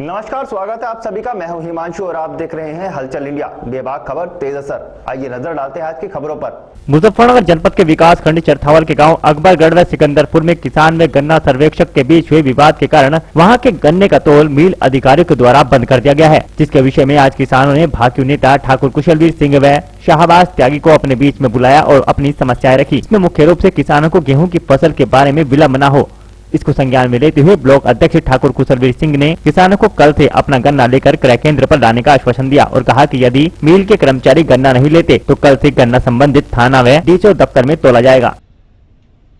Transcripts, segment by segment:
नमस्कार, स्वागत है आप सभी का। मैं हूं हिमांशु और आप देख रहे हैं हलचल इंडिया। बेबाक खबर तेज असर। आइए नजर डालते हैं आज की खबरों पर। मुजफ्फरनगर जनपद के विकास खंड चरथावल के गांव अकबरगढ़ व सिकंदरपुर में किसान व गन्ना सर्वेक्षक के बीच हुए विवाद के कारण वहां के गन्ने का तोल मिल अधिकारियों के द्वारा बंद कर दिया गया है, जिसके विषय में आज किसानों ने भाकियू नेता ठाकुर कुशलवीर सिंह व शाहबाज त्यागी को अपने बीच में बुलाया और अपनी समस्याएं रखी। इसमें मुख्य रूप से किसानों को गेहूं की फसल के बारे में विलम्ब न हो, इसको संज्ञान में लेते हुए ब्लॉक अध्यक्ष ठाकुर कुशलवीर सिंह ने किसानों को कल से अपना गन्ना लेकर क्रय केंद्र पर लाने का आश्वासन दिया और कहा कि यदि मिल के कर्मचारी गन्ना नहीं लेते तो कल से गन्ना संबंधित थाना व डीसीओ दफ्तर में तोला जाएगा।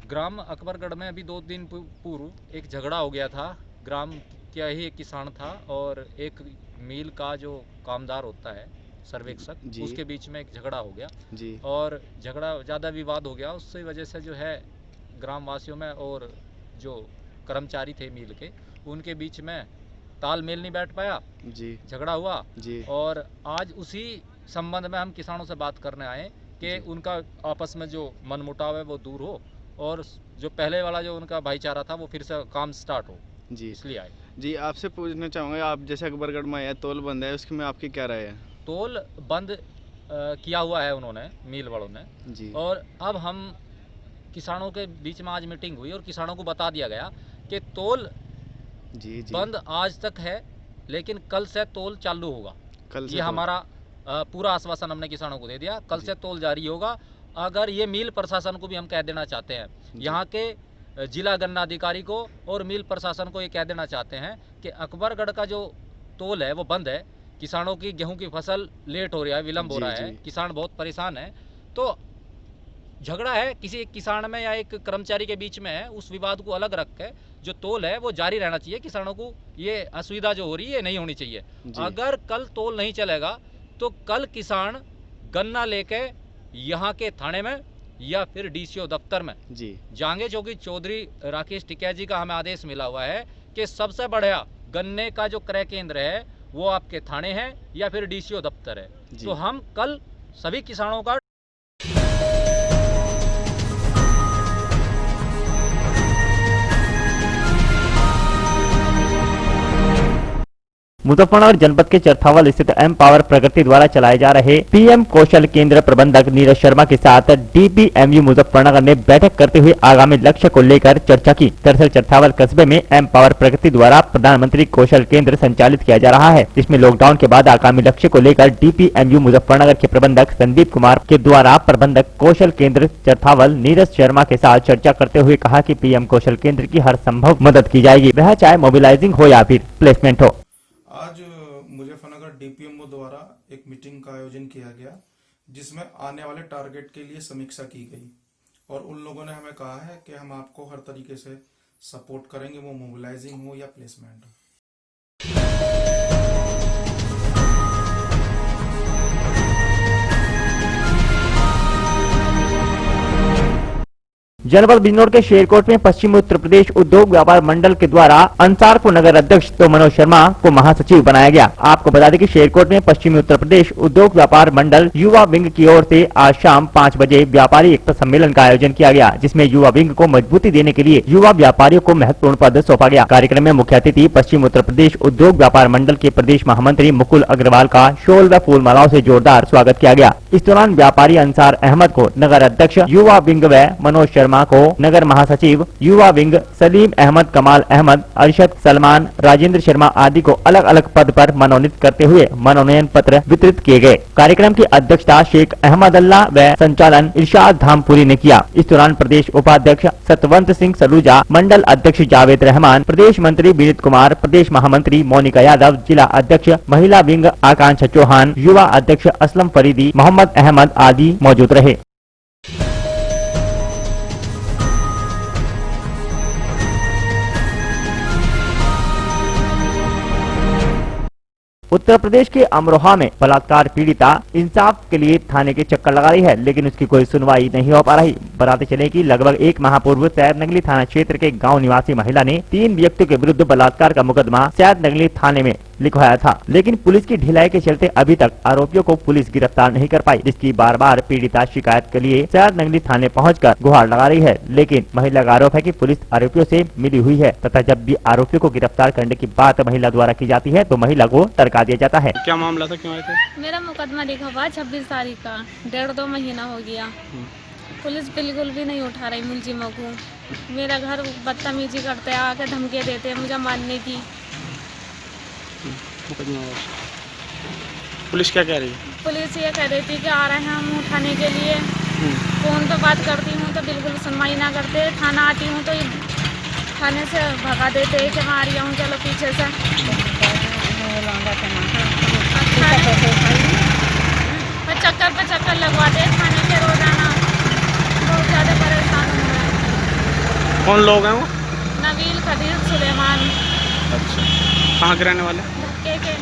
ग्राम अकबरगढ़ में अभी 2 दिन पूर्व एक झगड़ा हो गया था। ग्राम क्या ही एक किसान था और एक मिल का जो कामदार होता है सर्वेक्षक, उसके बीच में एक झगड़ा हो गया जी। और झगड़ा ज़्यादा विवाद हो गया, उसकी वजह से जो है ग्राम वासियों में और जो कर्मचारी थे मिल के उनके बीच में तालमेल नहीं बैठ पाया जी, झगड़ा हुआ जी। और आज उसी संबंध में हम किसानों से बात करने आए कि उनका आपस में जो मनमुटाव है वो दूर हो और जो पहले वाला जो उनका भाईचारा था वो फिर से काम स्टार्ट हो जी, इसलिए आए जी। आपसे पूछना चाहूँगा, आप जैसे अकबरगढ़ में आया तोल बंद है, उसके में आपकी क्या राय है? तोल बंद किया हुआ है उन्होंने, मिल वालों ने जी। और अब हम किसानों के बीच में आज मीटिंग हुई और किसानों को बता दिया गया कि तोल जी बंद आज तक है, लेकिन कल से तोल चालू होगा। कल से ये हमारा पूरा आश्वासन हमने किसानों को दे दिया। कल से तोल जारी होगा। अगर ये मिल प्रशासन को भी हम कह देना चाहते हैं, यहाँ के जिला गन्ना अधिकारी को और मिल प्रशासन को ये कह देना चाहते हैं कि अकबरगढ़ का जो तोल है वो बंद है। किसानों की गेहूं की फसल लेट हो रहा है, विलम्ब हो रहा है, किसान बहुत परेशान है। तो झगड़ा है किसी एक किसान में या एक कर्मचारी के बीच में है, उस विवाद को अलग रख के जो तोल है वो जारी रहना चाहिए। किसानों को ये असुविधा जो हो रही है नहीं होनी चाहिए। अगर कल तोल नहीं चलेगा तो कल किसान गन्ना लेके यहाँ के थाने में या फिर डीसीओ दफ्तर में जी जाएंगे, जो कि चौधरी राकेश टिकैत जी का हमें आदेश मिला हुआ है कि सबसे बढ़िया गन्ने का जो क्रय केंद्र है वो आपके थाने है या फिर डीसीओ दफ्तर है। तो हम कल सभी किसानों का मुजफ्फरनगर जनपद के चरथावल स्थित एम पावर प्रगति द्वारा चलाए जा रहे पीएम कौशल केंद्र प्रबंधक नीरज शर्मा के साथ डीपीएमयू मुजफ्फरनगर ने बैठक करते हुए आगामी लक्ष्य को लेकर चर्चा की। दरअसल चरथावल कस्बे में एम पावर प्रगति द्वारा प्रधानमंत्री कौशल केंद्र संचालित किया जा रहा है, जिसमें लॉकडाउन के बाद आगामी लक्ष्य को लेकर डीपीएमयू मुजफ्फरनगर के प्रबंधक संदीप कुमार के द्वारा प्रबंधक कौशल केंद्र चरथावल नीरज शर्मा के साथ चर्चा करते हुए कहा कि पीएम कौशल केंद्र की हर संभव मदद की जाएगी, वह चाहे मोबिलाइजिंग हो या फिर प्लेसमेंट हो। आज मुजफ्फरनगर डीपीएमओ द्वारा एक मीटिंग का आयोजन किया गया, जिसमें आने वाले टारगेट के लिए समीक्षा की गई और उन लोगों ने हमें कहा है कि हम आपको हर तरीके से सपोर्ट करेंगे, वो मोबिलाइजिंग हो या प्लेसमेंट हो। जनपद बिजनौर के शेरकोट में पश्चिमी उत्तर प्रदेश उद्योग व्यापार मंडल के द्वारा अंसारपुर नगर अध्यक्ष तो मनोज शर्मा को महासचिव बनाया गया। आपको बता दें कि शेरकोट में पश्चिमी उत्तर प्रदेश उद्योग व्यापार मंडल युवा विंग की ओर से आज शाम 5 बजे व्यापारी एकता सम्मेलन का आयोजन किया गया, जिसमें युवा विंग को मजबूती देने के लिए युवा व्यापारियों को महत्वपूर्ण पद सौंपा गया। कार्यक्रम में मुख्य अतिथि पश्चिम उत्तर प्रदेश उद्योग व्यापार मंडल के प्रदेश महामंत्री मुकुल अग्रवाल का शॉल व फूल मालाओं से जोरदार स्वागत किया गया। इस दौरान व्यापारी अंसार अहमद को नगर अध्यक्ष युवा विंग व मनोज शर्मा को नगर महासचिव युवा विंग, सलीम अहमद, कमाल अहमद, अरशद, सलमान, राजेंद्र शर्मा आदि को अलग अलग पद पर मनोनीत करते हुए मनोनयन पत्र वितरित किए गए। कार्यक्रम की अध्यक्षता शेख अहमद अल्लाह व संचालन इरशाद धामपुरी ने किया। इस दौरान प्रदेश उपाध्यक्ष सतवंत सिंह सलूजा, मंडल अध्यक्ष जावेद रहमान, प्रदेश मंत्री विनीत कुमार, प्रदेश महामंत्री मोनिका यादव, जिला अध्यक्ष महिला विंग आकांक्षा चौहान, युवा अध्यक्ष असलम फरीदी, मोहम्मद अहमद आदि मौजूद रहे। उत्तर प्रदेश के अमरोहा में बलात्कार पीड़िता इंसाफ के लिए थाने के चक्कर लगा रही है, लेकिन उसकी कोई सुनवाई नहीं हो पा रही। बताते चले कि लगभग 1 माह पूर्व सैदनगली थाना क्षेत्र के गांव निवासी महिला ने 3 व्यक्तियों के विरुद्ध बलात्कार का मुकदमा सैदनगली थाने में लिखवाया था, लेकिन पुलिस की ढिलाई के चलते अभी तक आरोपियों को पुलिस गिरफ्तार नहीं कर पाई, जिसकी बार बार पीड़िता शिकायत के लिए सयाज नगरी थाने पहुंचकर गुहार लगा रही है। लेकिन महिला का आरोप है कि पुलिस आरोपियों से मिली हुई है तथा जब भी आरोपियों को गिरफ्तार करने की बात महिला द्वारा की जाती है तो महिला को टरका दिया जाता है। क्या मामला था, क्यों आए थे? मेरा मुकदमा लिखा हुआ 26 तारीख का, 1.5-2 महीना हो गया। पुलिस बिल्कुल भी नहीं उठा रही मुलजिमों को। मेरा घर बदतमीजी करते हैं, आके धमकी देते हैं मुझे मारने की। पुलिस क्या कह रही है? पुलिस ये कह रही थी कि आ रहे हैं हम उठाने के लिए। फोन पे बात करती हूँ तो बिल्कुल सुनवाई ना करते। थाना आती हूँ तो थाने से भगा देते कि मैं आ रही हूँ, चलो पीछे से। चक्कर पे चक्कर लगवाते हैं थाने के रोजाना। बहुत ज़्यादा परेशान हूँ मैं। कौन लोग हैं वो? नवील, कदीर, सुलेमान। अच्छा, कहाँ के रहने वाले? धक्के के।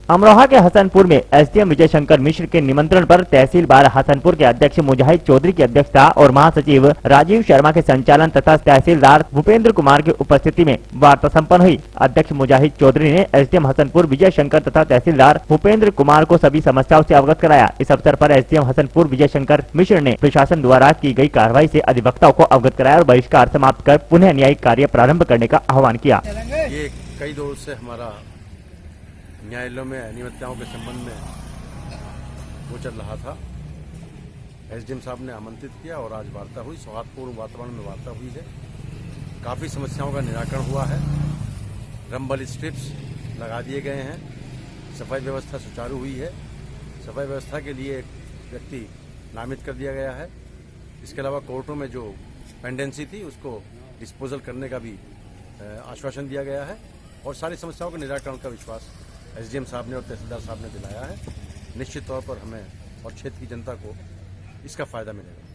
अमरोहा के हसनपुर में एसडीएम विजय शंकर मिश्र के निमंत्रण पर तहसील बार हसनपुर के अध्यक्ष मुजाहिद चौधरी की अध्यक्षता और महासचिव राजीव शर्मा के संचालन तथा तहसीलदार भूपेंद्र कुमार की उपस्थिति में वार्ता संपन्न हुई। अध्यक्ष मुजाहिद चौधरी ने एसडीएम हसनपुर विजय शंकर तथा तहसीलदार भूपेंद्र कुमार को सभी समस्याओं से अवगत कराया। इस अवसर पर एसडीएम हसनपुर विजय शंकर मिश्र ने प्रशासन द्वारा की गई कार्रवाई से अधिवक्ताओं को अवगत कराया और बहिष्कार समाप्त कर पुनः न्यायिक कार्य प्रारंभ करने का आह्वान किया। ये कई दौर से हमारा न्यायालयों में अनियमितताओं के संबंध में वो चल रहा था। एसडीएम साहब ने आमंत्रित किया और आज वार्ता हुई, सौहार्दपूर्ण वातावरण में वार्ता हुई है। काफ़ी समस्याओं का निराकरण हुआ है। रंबल स्ट्रिप्स लगा दिए गए हैं, सफाई व्यवस्था सुचारू हुई है। सफाई व्यवस्था के लिए एक व्यक्ति नामित कर दिया गया है। इसके अलावा कोर्टों में जो पेंडेंसी थी उसको डिस्पोजल करने का भी आश्वासन दिया गया है और सारी समस्याओं के निराकरण का विश्वास एसडीएम साहब ने और तहसीलदार साहब ने दिलाया है। निश्चित तौर पर हमें और क्षेत्र की जनता को इसका फायदा मिलेगा।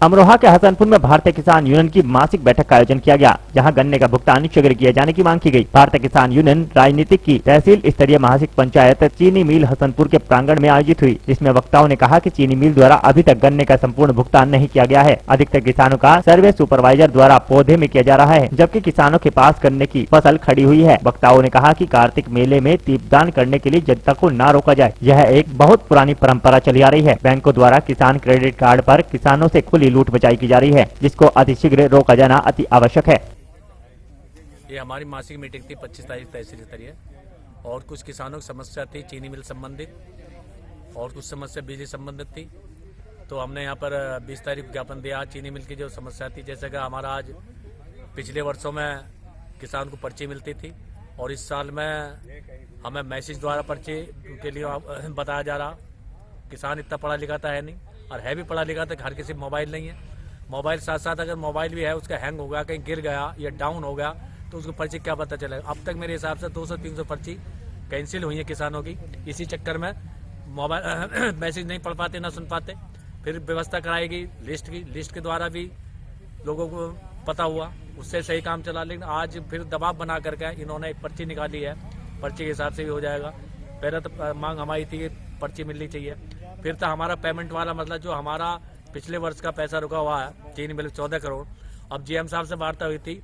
अमरोहा के हसनपुर में भारतीय किसान यूनियन की मासिक बैठक का आयोजन किया गया, जहां गन्ने का भुगतान शीघ्र किए जाने की मांग की गई। भारतीय किसान यूनियन राजनीतिक की तहसील स्तरीय मासिक पंचायत चीनी मिल हसनपुर के प्रांगण में आयोजित हुई, जिसमें वक्ताओं ने कहा कि चीनी मिल द्वारा अभी तक गन्ने का संपूर्ण भुगतान नहीं किया गया है। अधिकतर किसानों का सर्वे सुपरवाइजर द्वारा पौधे में किया जा रहा है, जबकि किसानों के पास गन्ने की फसल खड़ी हुई है। वक्ताओं ने कहा कि कार्तिक मेले में दीपदान करने के लिए जनता को न रोका जाए, यह एक बहुत पुरानी परंपरा चली आ रही है। बैंकों द्वारा किसान क्रेडिट कार्ड पर किसानों से खुली लूट बचाई की जा रही है, जिसको अतिशीघ्र रोका जाना अति आवश्यक है। ये हमारी मासिक मीटिंग थी 25 तारीख तहसील स्तरीय, और कुछ किसानों की समस्या थी चीनी मिल संबंधित और कुछ समस्या बिजली संबंधित थी। तो हमने यहाँ पर 20 तारीख ज्ञापन दिया। चीनी मिल की जो समस्या थी, जैसे कि हमारा आज पिछले वर्षों में किसान को पर्ची मिलती थी और इस साल में हमें मैसेज द्वारा पर्ची के लिए बताया जा रहा। किसान इतना पढ़ा लिखा था है नहीं, और है भी पढ़ा लिखा था, हर किसी मोबाइल नहीं है। मोबाइल साथ साथ अगर मोबाइल भी है उसका हैंग हो गया, कहीं गिर गया या डाउन हो गया तो उसको पर्ची क्या पता चलेगा। अब तक मेरे हिसाब से 200-300 पर्ची कैंसिल हुई है किसानों की। इसी चक्कर में मोबाइल मैसेज नहीं पढ़ पाते, ना सुन पाते। फिर व्यवस्था कराएगी लिस्ट की, लिस्ट के द्वारा भी लोगों को पता हुआ, उससे सही काम चला। लेकिन आज फिर दबाव बना करके इन्होंने एक पर्ची निकाली है, पर्ची के हिसाब से भी हो जाएगा। पहले तो मांग हमारी थी कि पर्ची मिलनी चाहिए। फिर था हमारा पेमेंट वाला मतलब, जो हमारा पिछले वर्ष का पैसा रुका हुआ है चीनी मिल 14 करोड़। अब जीएम साहब से वार्ता हुई थी,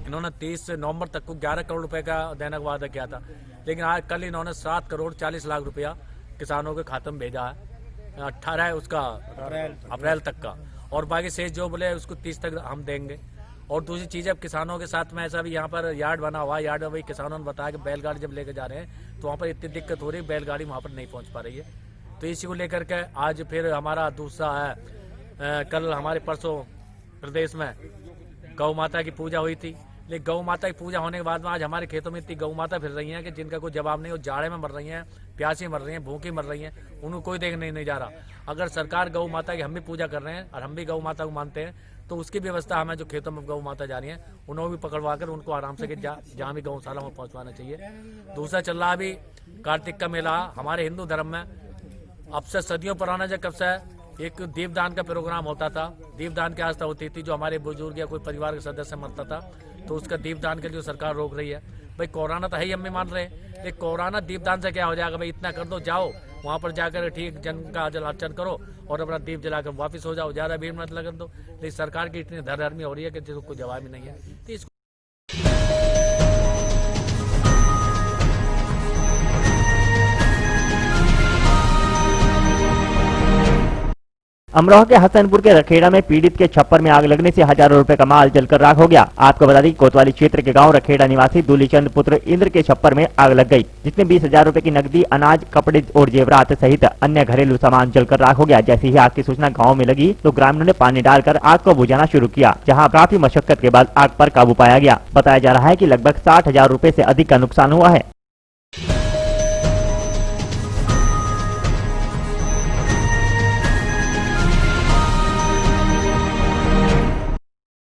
इन्होंने 30 नवंबर तक को 11 करोड़ रुपए का देने का वादा किया था, लेकिन आज कल इन्होंने 7 करोड़ 40 लाख रुपया किसानों के खाते में भेजा है। 18 है उसका अप्रैल तक का, और बाकी शेष जो बोले उसको 30 तक हम देंगे। और दूसरी चीज़, अब किसानों के साथ में ऐसा भी यहाँ पर यार्ड बना हुआ है, यार्ड में भाई किसानों ने बताया कि बैलगाड़ी जब लेके जा रहे हैं तो वहाँ पर इतनी दिक्कत हो रही है, बैलगाड़ी वहाँ पर नहीं पहुँच पा रही है। तो इसी को लेकर के आज फिर हमारा दूसरा है, कल हमारे परसों प्रदेश में गौ माता की पूजा हुई थी। लेकिन गौ माता की पूजा होने के बाद में आज हमारे खेतों में इतनी गौ माता फिर रही हैं कि जिनका कोई जवाब नहीं। वो जाड़े में मर रही हैं, प्यासी मर रही हैं, भूखी मर रही हैं, उनको कोई देखने नहीं जा रहा। अगर सरकार गौ माता की हम भी पूजा कर रहे हैं और हम भी गौ माता को मानते हैं, तो उसकी व्यवस्था हमें जो खेतों में गौ माता जा रही हैं उन्हें भी पकड़वा कर उनको आराम से जहाँ भी गौशाला में पहुँचवाना चाहिए। दूसरा चल रहा अभी कार्तिक का मेला। हमारे हिंदू धर्म में अब से सदियों पुराना, जब कब से एक दीपदान का प्रोग्राम होता था, दीपदान की आस्था होती थी, जो हमारे बुजुर्ग या कोई परिवार के सदस्य मरता था तो उसका दीपदान के लिए सरकार रोक रही है। भाई कोरोना तो है ही, हम भी मान रहे हैं, लेकिन कोरोना दीपदान से क्या हो जाएगा? भाई इतना कर दो, जाओ वहाँ पर जाकर ठीक जन का जल अर्चन करो और अपना दीप जलाकर वापस हो जाओ, ज़्यादा भीड़ मत लगन दो। लेकिन सरकार की इतनी धरहरमी हो रही है कि जिसको कोई जवाब ही नहीं है। तो इसको अमरोहा के हसनपुर के रखेड़ा में पीड़ित के छप्पर में आग लगने से हजारों रुपए का माल जलकर राख हो गया। आपको बता दें कि कोतवाली क्षेत्र के गांव रखेड़ा निवासी दूलीचंद पुत्र इंद्र के छप्पर में आग लग गई, जिसमें 20,000 रुपए की नकदी, अनाज, कपड़े और जेवरात सहित अन्य घरेलू सामान जलकर राख हो गया। जैसे ही आग की सूचना गाँव में लगी तो ग्रामीणों ने पानी डालकर आग को बुझाना शुरू किया, जहाँ काफी मशक्कत के बाद आग पर काबू पाया गया। बताया जा रहा है कि लगभग 60,000 रुपए से अधिक का नुकसान हुआ है।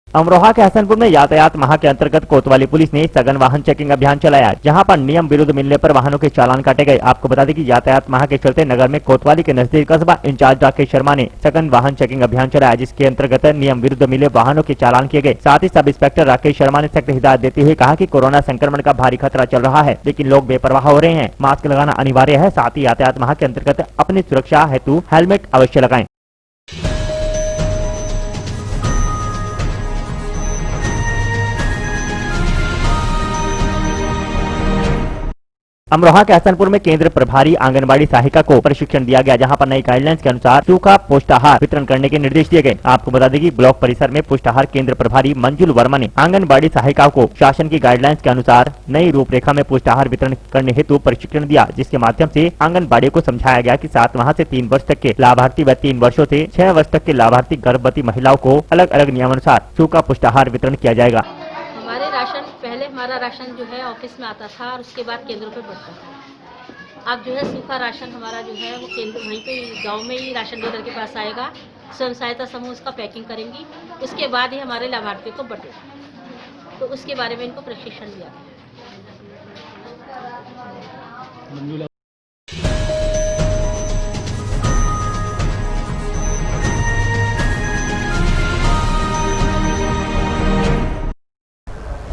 अमरोहा के हसनपुर में यातायात माह के अंतर्गत कोतवाली पुलिस ने सघन वाहन चेकिंग अभियान चलाया, जहां पर नियम विरुद्ध मिलने पर वाहनों के चालान काटे गए। आपको बता दें कि यातायात माह के चलते नगर में कोतवाली के नजदीक कस्बा इंचार्ज राकेश शर्मा ने सघन वाहन चेकिंग अभियान चलाया, जिसके अंतर्गत नियम विरुद्ध मिले वाहनों के चालान किए गए। साथ ही सब इंस्पेक्टर राकेश शर्मा ने सख्त हिदायत देते हुए कहा कि कोरोना संक्रमण का भारी खतरा चल रहा है, लेकिन लोग बेपरवाह हो रहे हैं। मास्क लगाना अनिवार्य है, साथ ही यातायात माह के अंतर्गत अपनी सुरक्षा हेतु हेलमेट अवश्य लगाएं। अमरोहा के हसनपुर में केंद्र प्रभारी आंगनबाड़ी सहायिका को प्रशिक्षण दिया गया, जहां पर नई गाइडलाइंस के अनुसार सूखा पोषाहार वितरण करने के निर्देश दिए गए। आपको बता दें कि ब्लॉक परिसर में पोषाहार केंद्र प्रभारी मंजुल वर्मा ने आंगनबाड़ी सहायिकाओं को शासन की गाइडलाइंस के अनुसार नई रूपरेखा में पोषाहार वितरण करने हेतु प्रशिक्षण दिया, जिसके माध्यम से आंगनबाड़ी को समझाया गया कि 7 माह से 3 वर्ष तक के लाभार्थी व 3 वर्षों से 6 वर्ष तक के लाभार्थी गर्भवती महिलाओं को अलग अलग नियमानुसार सूखा पोषाहार वितरण किया जाएगा। पहले हमारा राशन जो है ऑफिस में आता था और उसके बाद केंद्रों पे बढ़ता था। अब जो है सूखा राशन हमारा जो है वो केंद्र वहीं पे गांव में ही राशन डीलर के पास आएगा, स्वयं सहायता समूह उसका पैकिंग करेंगी, उसके बाद ही हमारे लाभार्थियों को बटेगा। तो उसके बारे में इनको प्रशिक्षण दिया।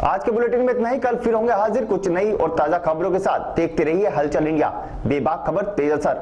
आज के बुलेटिन में इतना ही। कल फिर होंगे हाजिर कुछ नई और ताजा खबरों के साथ। देखते रहिए हलचल इंडिया, बेबाक खबर तेज असर।